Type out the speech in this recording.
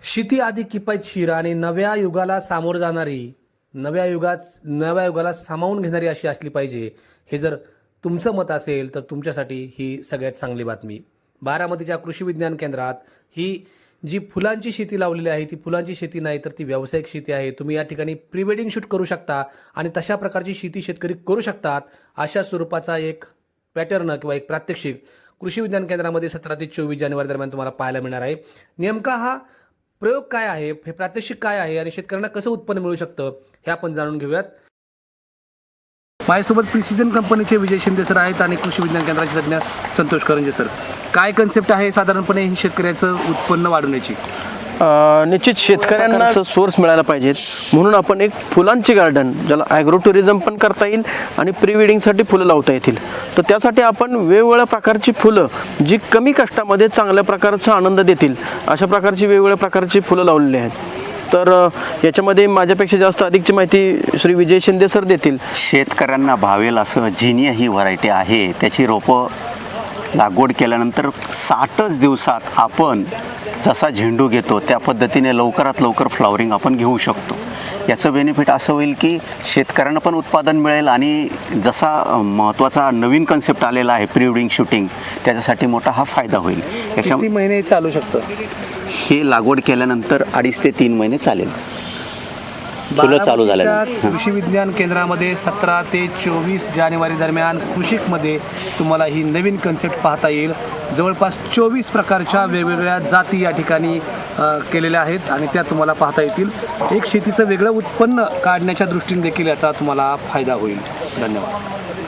शेती अधिक किफायतशीर आणि नव्या युगाला सामोरं जाणारी, नव्या युगाला सामावून घेणारी अशी असली पाहिजे. हे जर तुमचं मत असेल तर तुमच्यासाठी ही सगळ्यात चांगली बातमी. बारामतीच्या कृषी विज्ञान केंद्रात ही जी फुलांची शेती लावलेली आहे ती फुलांची शेती नाही तर ती व्यावसायिक शेती आहे. तुम्ही या ठिकाणी प्री वेडिंग शूट करू शकता आणि तशा प्रकारची शेती शेतकरी करू शकतात. अशा स्वरूपाचा एक पॅटर्न किंवा एक प्रात्यक्षिक कृषी विज्ञान केंद्रामध्ये 17 ते 24 जानेवारी दरम्यान तुम्हाला पाहायला मिळणार आहे. नेमका हा प्रयोग काय आहे, हे प्रात्यक्षिक काय आहे आणि शेतकऱ्यांना कसं उत्पन्न मिळू शकतं हे आपण जाणून घेऊयात. माझ्यासोबत प्रिसिजन कंपनीचे विजय शिंदे सर आहेत आणि कृषी विज्ञान केंद्राचे तज्ज्ञ संतोष करंजे सर. काय कन्सेप्ट आहे साधारणपणे ही शेतकऱ्याचं उत्पन्न वाढवण्याची? निश्चित शेतकऱ्यांना सोर्स मिळाला पाहिजेत म्हणून आपण एक फुलांची गार्डन, ज्याला ॲग्रो टुरिझम पण करता येईल आणि प्री वेडिंगसाठी फुलं लावता येतील. तर त्यासाठी आपण वेगवेगळ्या प्रकारची फुलं जी कमी कष्टामध्ये चांगल्या प्रकारचा आनंद देतील अशा प्रकारची वेगवेगळ्या प्रकारची फुलं लावलेली आहेत. तर याच्यामध्ये माझ्यापेक्षा जास्त अधिकची माहिती श्री विजय शिंदे सर देतील. शेतकऱ्यांना भावेल असं जिनिया ही व्हरायटी आहे. त्याची रोपं लागवड केल्यानंतर 60च दिवसात आपण जसा झेंडू घेतो त्या पद्धतीने लवकरात लवकर फ्लॉवरिंग आपण घेऊ शकतो. याचं बेनिफिट असं होईल की शेतकऱ्यांना पण उत्पादन मिळेल आणि जसा महत्त्वाचा नवीन कन्सेप्ट आलेला आहे प्री वेडिंग शूटिंग, त्याच्यासाठी मोठा हा फायदा होईल. किती महिने चालू शकतं? हे लागवड केल्यानंतर 2.5 ते 3 महिने चालेल. फुलं चालू झाल्यानंतर कृषी विज्ञान केंद्रामध्ये 17 ते 24 जानेवारी दरम्यान कृषिकमध्ये तुम्हाला ही नवीन कन्सेप्ट पाहता येईल. जवळपास 24 प्रकारच्या वेगवेगळ्या जाती या ठिकाणी केलेल्या आहेत आणि त्या तुम्हाला पाहता येतील. एक शेतीचं वेगळं उत्पन्न काढण्याच्या दृष्टीने देखील याचा तुम्हाला फायदा होईल. धन्यवाद.